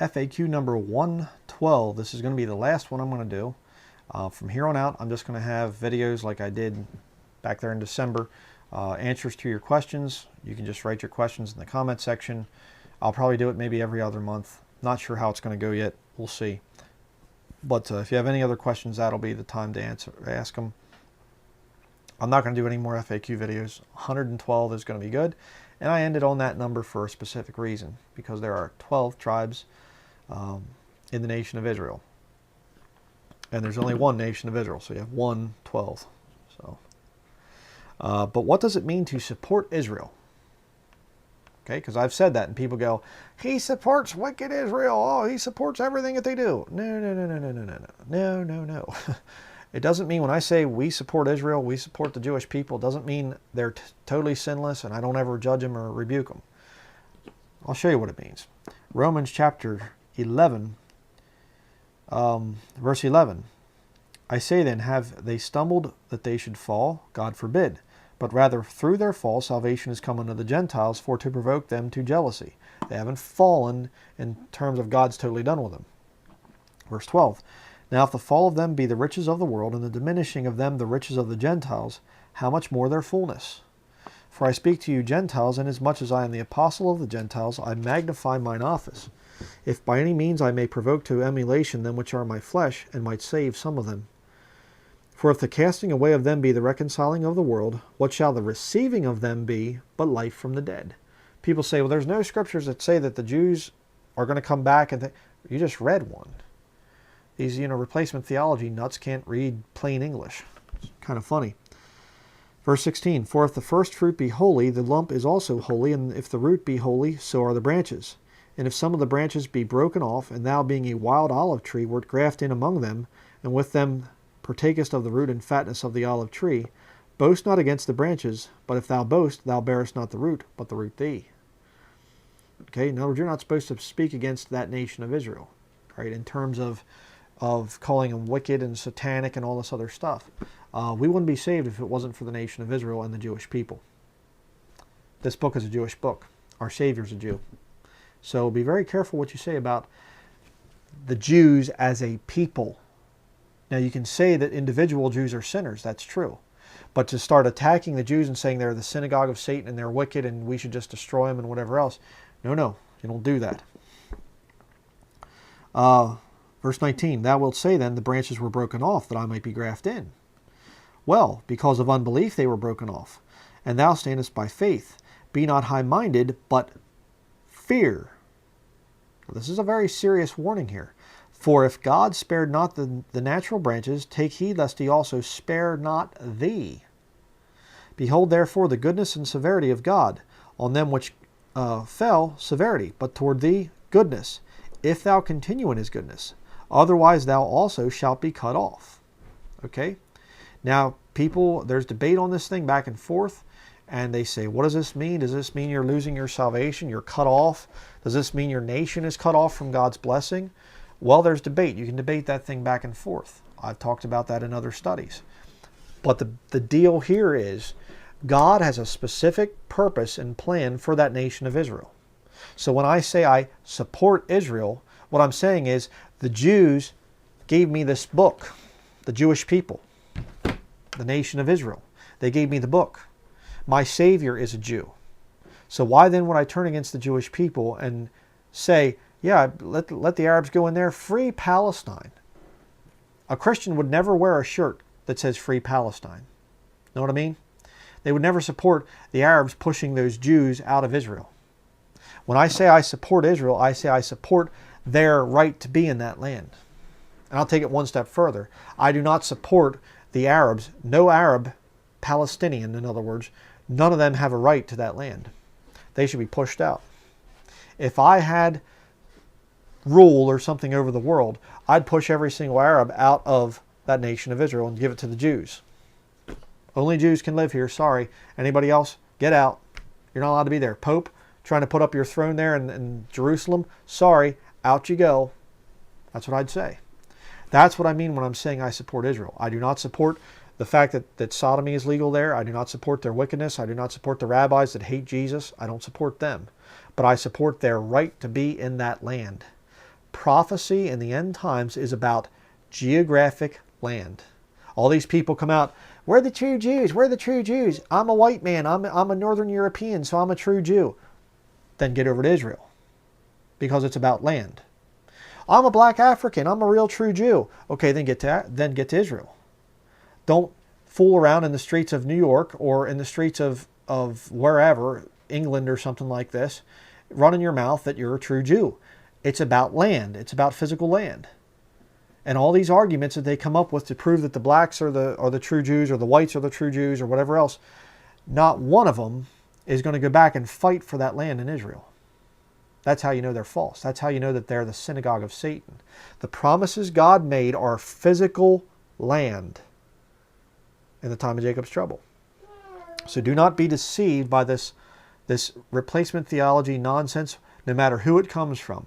FAQ number 112. This is going to be the last one I'm going to do. From here on out, I'm just going to have videos like I did back there in December. Answers to your questions. You can just write your questions in the comment section. I'll probably do it maybe every other month. Not sure how it's going to go yet. We'll see. But if you have any other questions, that'll be the time to ask them. I'm not going to do any more FAQ videos. 112 is going to be good. And I ended on that number for a specific reason, because there are 12 tribes in the nation of Israel. And there's only one nation of Israel, so you have 112. So, but what does it mean to support Israel? Okay, because I've said that, and people go, he supports wicked Israel. Oh, he supports everything that they do. No. It doesn't mean when I say we support Israel, we support the Jewish people, it doesn't mean they're totally sinless and I don't ever judge them or rebuke them. I'll show you what it means. Romans chapter 11, verse 11. I say then, have they stumbled that they should fall? God forbid. But rather through their fall salvation is come unto the Gentiles, for to provoke them to jealousy. They haven't fallen in terms of God's totally done with them. Verse 12. Now if the fall of them be the riches of the world, and the diminishing of them the riches of the Gentiles, how much more their fullness? For I speak to you Gentiles, inasmuch as I am the apostle of the Gentiles, I magnify mine office, if by any means I may provoke to emulation them which are my flesh, and might save some of them. For if the casting away of them be the reconciling of the world, what shall the receiving of them be but life from the dead? People say, well, there's no scriptures that say that the Jews are going to come back, and you just read one. These, replacement theology nuts can't read plain English. It's kind of funny. Verse 16, for if the first fruit be holy, the lump is also holy, and if the root be holy, so are the branches. And if some of the branches be broken off, and thou being a wild olive tree wert grafted in among them, and with them partakest of the root and fatness of the olive tree, boast not against the branches, but if thou boast, thou bearest not the root, but the root thee. Okay, in other words, you're not supposed to speak against that nation of Israel, right, in terms of calling them wicked and satanic and all this other stuff. We wouldn't be saved if it wasn't for the nation of Israel and the Jewish people. This book is a Jewish book. Our Savior's a Jew. So be very careful what you say about the Jews as a people. Now you can say that individual Jews are sinners. That's true. But to start attacking the Jews and saying they're the synagogue of Satan and they're wicked and we should just destroy them and whatever else. No, you don't do that. Verse 19, thou wilt say then, the branches were broken off, that I might be grafted in. Well, because of unbelief they were broken off. And thou standest by faith. Be not high-minded, but fear. Now, this is a very serious warning here. For if God spared not the natural branches, take heed lest he also spare not thee. Behold therefore the goodness and severity of God. On them which fell, severity, but toward thee, goodness, if thou continue in his goodness. Otherwise thou also shalt be cut off. Okay? Now, people, there's debate on this thing back and forth, and they say, what does this mean? Does this mean you're losing your salvation? You're cut off? Does this mean your nation is cut off from God's blessing? Well, there's debate. You can debate that thing back and forth. I've talked about that in other studies. But the deal here is God has a specific purpose and plan for that nation of Israel. So when I say I support Israel, what I'm saying is the Jews gave me this book, the Jewish people, the nation of Israel. They gave me the book. My Savior is a Jew. So why then would I turn against the Jewish people and say, yeah, let the Arabs go in there, free Palestine? A Christian would never wear a shirt that says free Palestine. Know what I mean? They would never support the Arabs pushing those Jews out of Israel. When I say I support Israel, I say I support their right to be in that land. And I'll take it one step further. I do not support the Arabs. No Arab, Palestinian in other words, none of them have a right to that land. They should be pushed out. If I had rule or something over the world, I'd push every single Arab out of that nation of Israel and give it to the Jews. Only Jews can live here, sorry. Anybody else, get out. You're not allowed to be there. Pope, trying to put up your throne there in Jerusalem, sorry, out you go. That's what I'd say. That's what I mean when I'm saying I support Israel. I do not support the fact that sodomy is legal there. I do not support their wickedness. I do not support the rabbis that hate Jesus. I don't support them. But I support their right to be in that land. prophecy in the end times is about geographic land. All these people come out, we're the true Jews, we're the true Jews. I'm a white man, I'm a Northern European, so I'm a true Jew. Then get over to Israel, because it's about land. I'm a black African, I'm a real true Jew. Okay, then get to Israel. Don't fool around in the streets of New York or in the streets of wherever, England or something like this, running your mouth that you're a true Jew. It's about land. It's about physical land. And all these arguments that they come up with to prove that the blacks are the true Jews or the whites are the true Jews or whatever else, not one of them is going to go back and fight for that land in Israel. That's how you know they're false. That's how you know that they're the synagogue of Satan. The promises God made are physical land in the time of Jacob's trouble. So do not be deceived by this replacement theology nonsense, no matter who it comes from.